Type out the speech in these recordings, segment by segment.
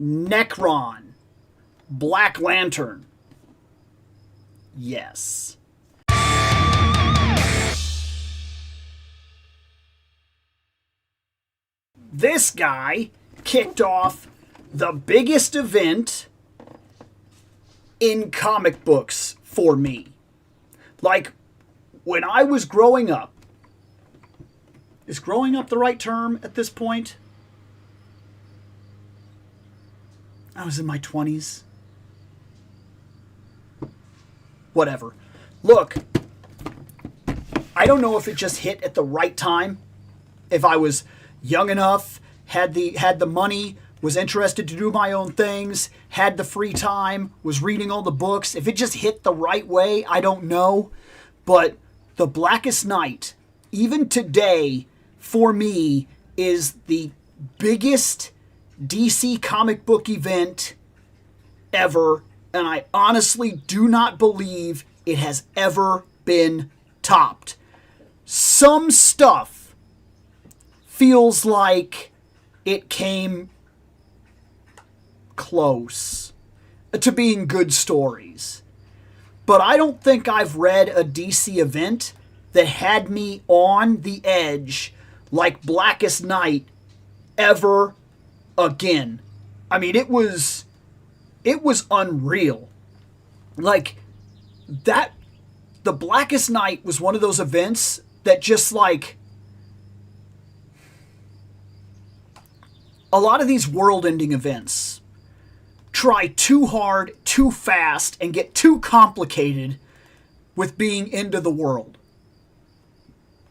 Necron, Black Lantern. Yes. This guy kicked off the biggest event in comic books for me. Like, when I was growing up, is growing up the right term at this point? I was in my 20s. Whatever. Look, I don't know if it just hit at the right time. If I was young enough, had the money, was interested to do my own things, had the free time, was reading all the books. If it just hit the right way, I don't know. But The Blackest Night, even today, for me, is the biggest DC comic book event ever. And I honestly do not believe it has ever been topped. Some stuff feels like it came close to being good stories. But I don't think I've read a DC event that had me on the edge like Blackest Night ever again. I mean, it was unreal. Like, that, The Blackest Night was one of those events that just like, a lot of these world-ending events try too hard, too fast, and get too complicated with being into the world.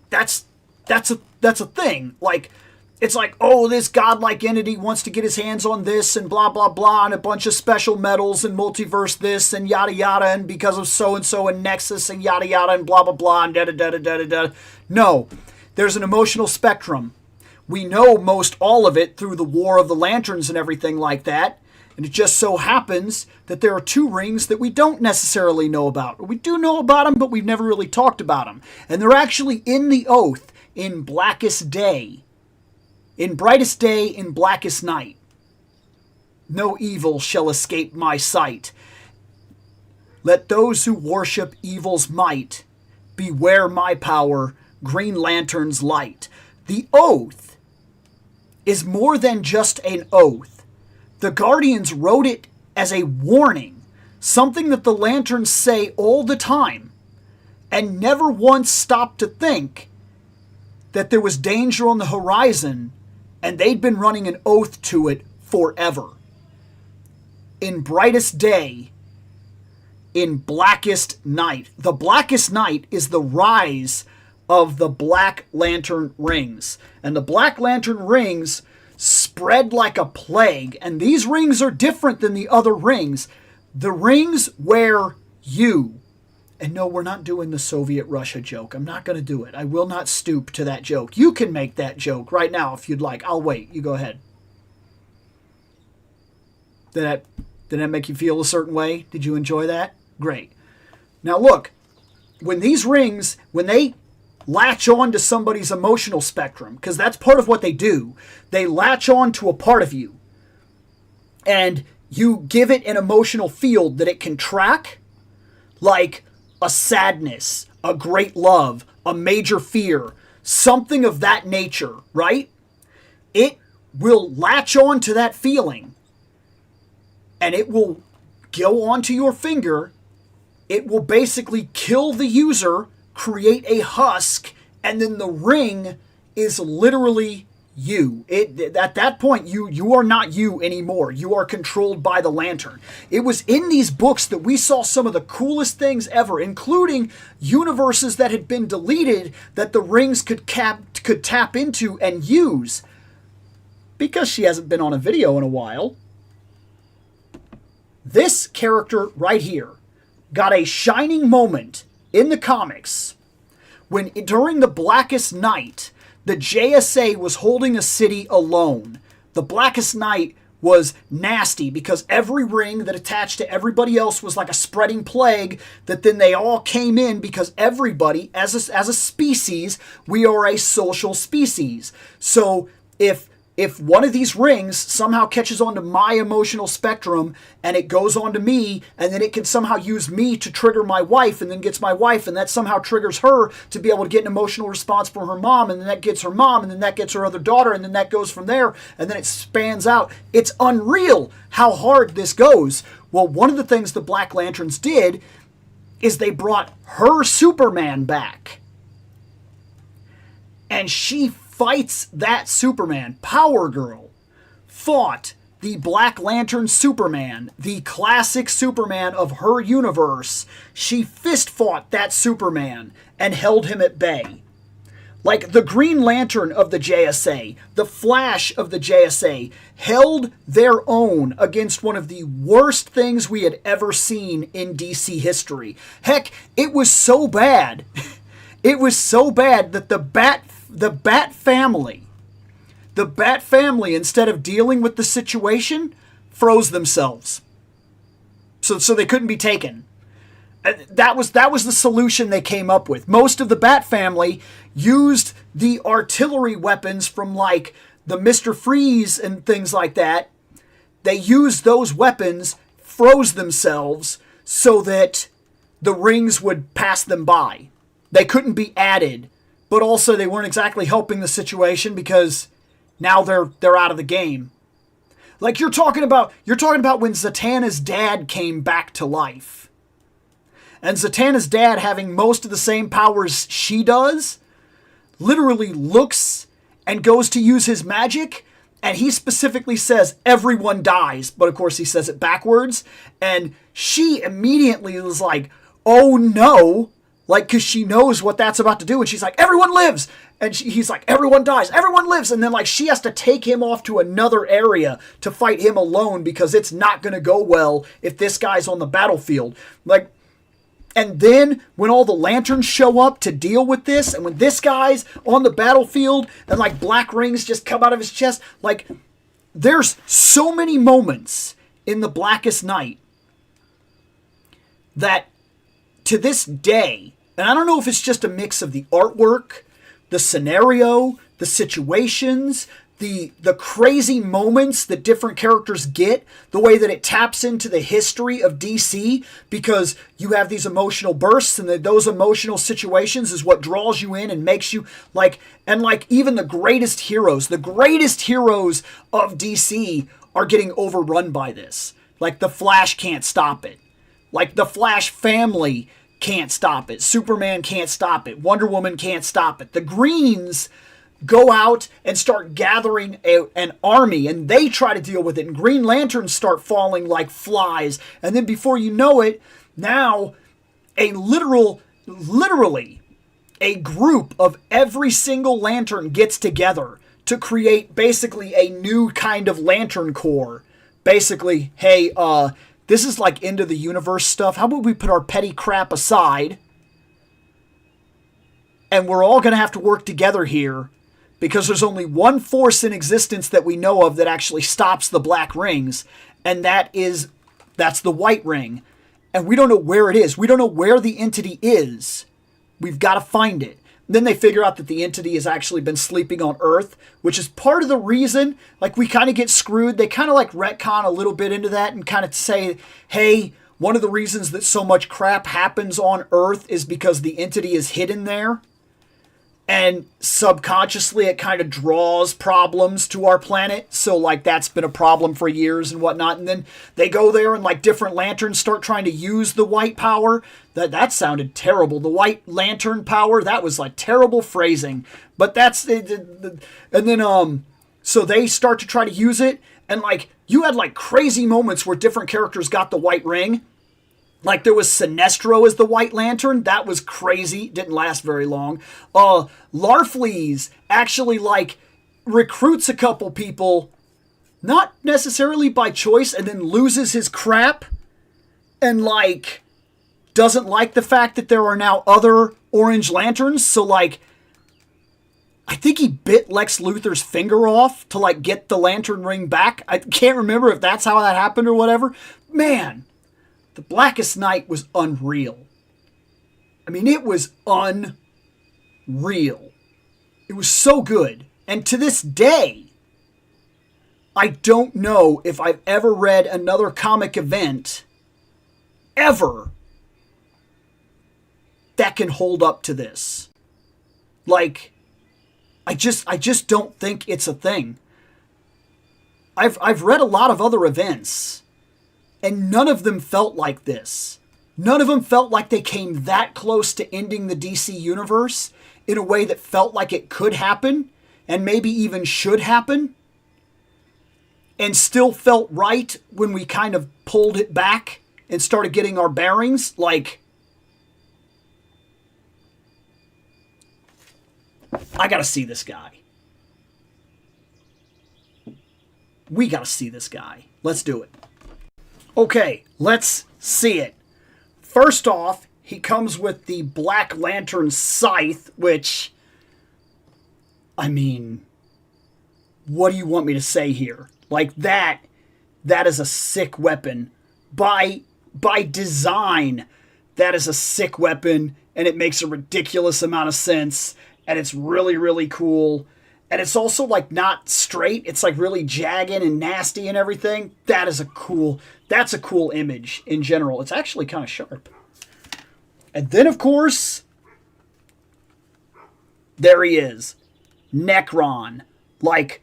That's a thing. Like, it's like, oh, this godlike entity wants to get his hands on this and blah, blah, blah, and a bunch of special metals and multiverse this and yada, yada, and because of so-and-so and Nexus and yada, yada, and blah, blah, blah, and da-da-da-da-da-da. No, there's an emotional spectrum. We know most all of it through the War of the Lanterns and everything like that. And it just so happens that there are two rings that we don't necessarily know about. We do know about them, but we've never really talked about them. And they're actually in the Oath in Blackest Day. In Brightest Day, in Blackest Night. No evil shall escape my sight. Let those who worship evil's might beware my power, Green Lantern's light. The Oath is more than just an oath. The Guardians wrote it as a warning, something that the Lanterns say all the time, and never once stopped to think that there was danger on the horizon, and they'd been running an oath to it forever. In Brightest Day, in Blackest Night. The Blackest Night is the rise of the Black Lantern rings. And the Black Lantern rings spread like a plague. And these rings are different than the other rings. The rings wear you. And no, we're not doing the Soviet Russia joke. I'm not going to do it. I will not stoop to that joke. You can make that joke right now if you'd like. I'll wait. You go ahead. Did that make you feel a certain way? Did you enjoy that? Great. Now look, when these rings, when they latch on to somebody's emotional spectrum, because that's part of what they do, they latch on to a part of you. And you give it an emotional field that it can track, like a sadness, a great love, a major fear, something of that nature, right? It will latch on to that feeling, and it will go onto your finger. It will basically kill the user, create a husk, and then the ring is literally you. At that point, you are not you anymore. You are controlled by the Lantern. It was in these books that we saw some of the coolest things ever, including universes that had been deleted that the rings could tap into and use. Because she hasn't been on a video in a while, this character right here got a shining moment in the comics when, during the Blackest Night, the JSA was holding a city alone. The Blackest Night was nasty because every ring that attached to everybody else was like a spreading plague that then they all came in because everybody, as a species, we are a social species. So if if one of these rings somehow catches onto my emotional spectrum and it goes onto me, and then it can somehow use me to trigger my wife, and then gets my wife, and that somehow triggers her to be able to get an emotional response from her mom, and then that gets her mom, and then that gets her other daughter, and then that goes from there, and then it spans out. It's unreal how hard this goes. Well, one of the things the Black Lanterns did is they brought her Superman back. And she fights that Superman. Power Girl fought the Black Lantern Superman, the classic Superman of her universe. She fist fought that Superman and held him at bay. Like the Green Lantern of the JSA, the Flash of the JSA, held their own against one of the worst things we had ever seen in DC history. Heck, it was so bad. It was so bad that the Bat family, instead of dealing with the situation, froze themselves. So they couldn't be taken. That was the solution they came up with. Most of the Bat family used the artillery weapons from like the Mr. Freeze and things like that. They used those weapons, froze themselves so that the rings would pass them by. They couldn't be added, but also they weren't exactly helping the situation because now they're out of the game. Like you're talking about when Zatanna's dad came back to life. And Zatanna's dad, having most of the same powers she does, literally looks and goes to use his magic, and he specifically says, everyone dies. But of course he says it backwards. And she immediately was like, oh no. Like, because she knows what that's about to do. And she's like, everyone lives. And he's like, everyone dies. Everyone lives. And then like she has to take him off to another area to fight him alone because it's not going to go well if this guy's on the battlefield. Like, and then when all the lanterns show up to deal with this, and when this guy's on the battlefield and like black rings just come out of his chest, like there's so many moments in the Blackest Night that to this day, and I don't know if it's just a mix of the artwork, the scenario, the situations, the crazy moments that different characters get, the way that it taps into the history of DC, because you have these emotional bursts, and those emotional situations is what draws you in and makes you like, and like even the greatest heroes of DC are getting overrun by this. Like the Flash can't stop it. Like the Flash family can't stop it. Superman can't stop it. Wonder Woman can't stop it. The Greens go out and start gathering an army, and they try to deal with it, and Green Lanterns start falling like flies, and then before you know it, now literally a group of every single lantern gets together to create basically a new kind of Lantern Corps. Basically, hey, this is like end of the universe stuff. How about we put our petty crap aside, and we're all going to have to work together here, because there's only one force in existence that we know of that actually stops the black rings, and that's the white ring. And we don't know where it is. We don't know where the entity is. We've got to find it. And then they figure out that the entity has actually been sleeping on Earth, which is part of the reason, like, we kind of get screwed. They kind of like retcon a little bit into that and kind of say, hey, one of the reasons that so much crap happens on Earth is because the entity is hidden there. And subconsciously, it kind of draws problems to our planet. So, like, that's been a problem for years and whatnot. And then they go there and, like, different lanterns start trying to use the white power. That sounded terrible. The white lantern power, that was, like, terrible phrasing. But that's... And then, so they start to try to use it. And, like, you had, like, crazy moments where different characters got the white ring. Like, there was Sinestro as the White Lantern. That was crazy. Didn't last very long. Larfleeze actually, like, recruits a couple people, not necessarily by choice, and then loses his crap. And, like, doesn't like the fact that there are now other Orange Lanterns. So, like, I think he bit Lex Luthor's finger off to, like, get the Lantern Ring back. I can't remember if that's how that happened or whatever. Man, the Blackest Night was unreal. I mean, it was unreal. It was so good. And to this day, I don't know if I've ever read another comic event ever that can hold up to this. Like, I just don't think it's a thing. I've read a lot of other events, and none of them felt like this. None of them felt like they came that close to ending the DC universe in a way that felt like it could happen, and maybe even should happen, and still felt right when we kind of pulled it back and started getting our bearings. Like, I gotta see this guy. We gotta see this guy. Let's do it. Okay, let's see it. First off, he comes with the Black Lantern Scythe, which, I mean, what do you want me to say here? Like, that is a sick weapon. By design, that is a sick weapon, and it makes a ridiculous amount of sense, and it's really, really cool. And it's also, like, not straight. It's, like, really jagged and nasty and everything. That's a cool image in general. It's actually kind of sharp. And then, of course, there he is. Necron. Like,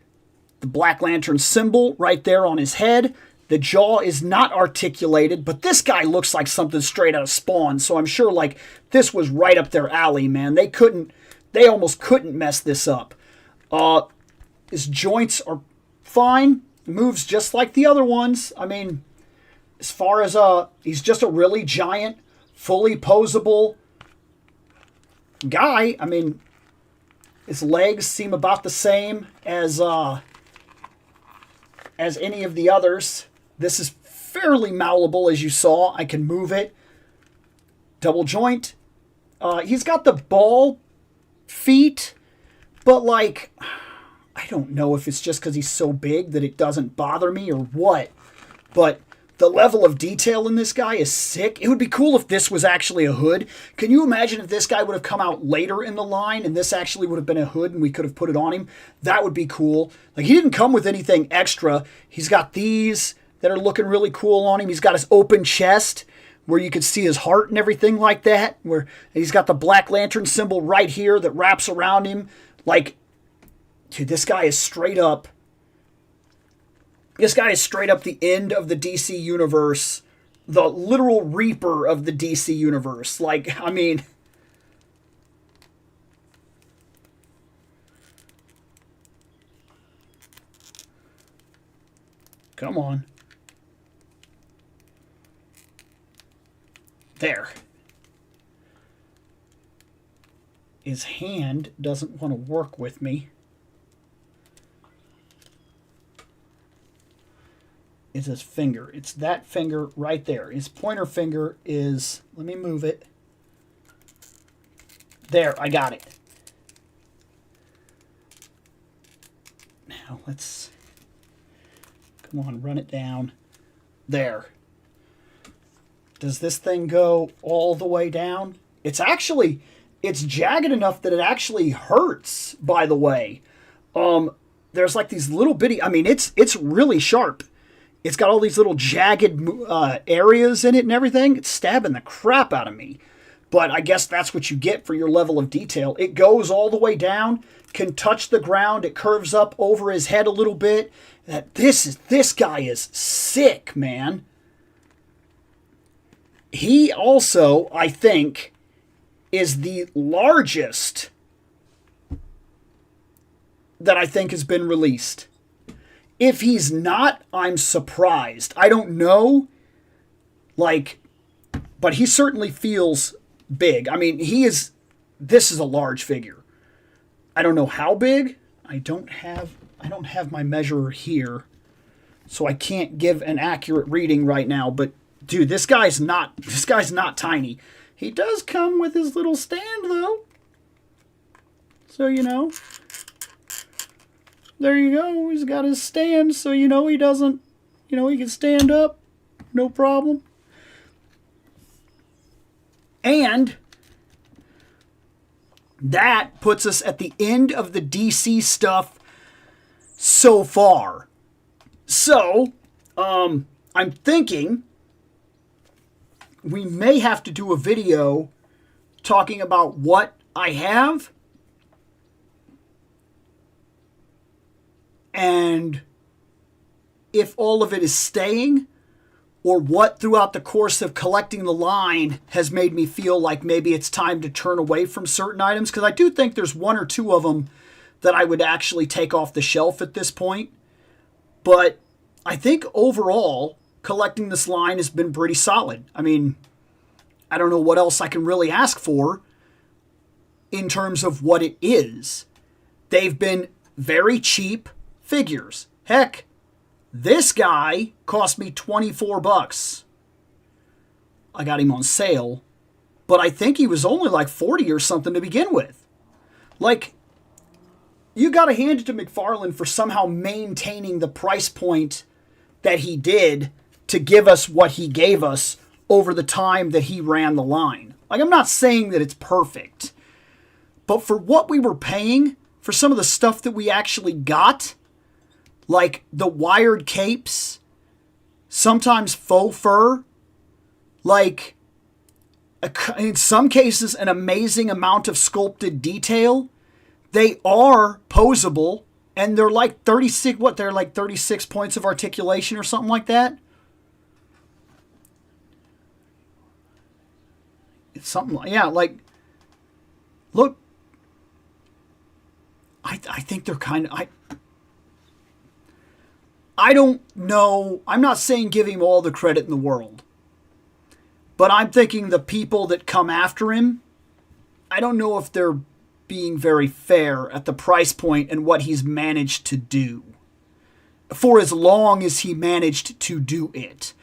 the Black Lantern symbol right there on his head. The jaw is not articulated, but this guy looks like something straight out of Spawn, so I'm sure, like, this was right up their alley, man. They almost couldn't mess this up. His joints are fine. Moves just like the other ones. I mean, as far as, he's just a really giant, fully posable guy. I mean, his legs seem about the same as any of the others. This is fairly malleable, as you saw. I can move it. Double joint. He's got the ball feet, but, like, I don't know if it's just because he's so big that it doesn't bother me or what, but the level of detail in this guy is sick. It would be cool if this was actually a hood. Can you imagine if this guy would have come out later in the line and this actually would have been a hood and we could have put it on him? That would be cool. Like, he didn't come with anything extra. He's got these that are looking really cool on him. He's got his open chest where you could see his heart and everything like that. Where he's got the Black Lantern symbol right here that wraps around him. Like, dude, this guy is straight up. This guy is straight up the end of the DC universe. The literal reaper of the DC universe. Like, I mean, come on. There. His hand doesn't want to work with me. It's his finger. It's that finger right there. His pointer finger is... Let me move it. There, I got it. Now, let's... Come on, run it down. There. Does this thing go all the way down? It's actually... It's jagged enough that it actually hurts, by the way. There's like these little bitty... I mean, it's really sharp. It's got all these little jagged areas in it and everything. It's stabbing the crap out of me. But I guess that's what you get for your level of detail. It goes all the way down, can touch the ground. It curves up over his head a little bit. This guy is sick, man. He also, I think, is the largest that I think has been released. If he's not, I'm surprised. I don't know, like, but he certainly feels big. I mean, this is a large figure. I don't know how big. I don't have my measurer here, so I can't give an accurate reading right now, but dude, this guy's not tiny. He does come with his little stand though. So, you know, there you go. He's got his stand, so he doesn't, he can stand up, no problem. And that puts us at the end of the DC stuff so far. So, I'm thinking we may have to do a video talking about what I have and if all of it is staying, or what throughout the course of collecting the line has made me feel like maybe it's time to turn away from certain items, because I do think there's one or two of them that I would actually take off the shelf at this point. But I think overall, collecting this line has been pretty solid. I mean, I don't know what else I can really ask for in terms of what it is. They've been very cheap figures. Heck, this guy cost me $24. I got him on sale, but I think he was only like 40 or something to begin with. Like, you got to hand it to McFarlane for somehow maintaining the price point that he did to give us what he gave us over the time that he ran the line. Like, I'm not saying that it's perfect, but for what we were paying for some of the stuff that we actually got, like the wired capes, sometimes faux fur, like in some cases an amazing amount of sculpted detail. They are posable, and they're like 36, they're like 36 points of articulation or something like that. It's something like, yeah, like, look, I think they're kind of, I don't know. I'm not saying give him all the credit in the world. But I'm thinking the people that come after him, I don't know if they're being very fair at the price point and what he's managed to do. For as long as he managed to do it.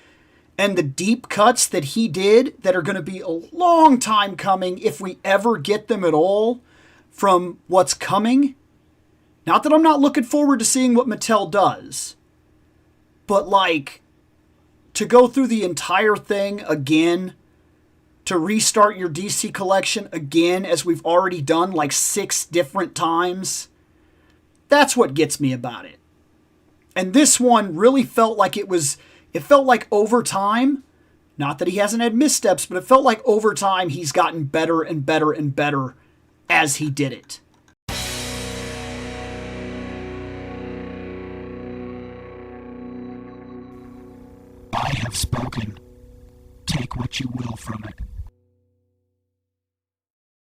And the deep cuts that he did that are going to be a long time coming if we ever get them at all from what's coming. Not that I'm not looking forward to seeing what Mattel does. But, like, to go through the entire thing again, to restart your DC collection again, as we've already done like 6 different times, that's what gets me about it. And this one really felt like it felt like over time, not that he hasn't had missteps, but it felt like over time he's gotten better and better and better as he did it. I have spoken. Take what you will from it.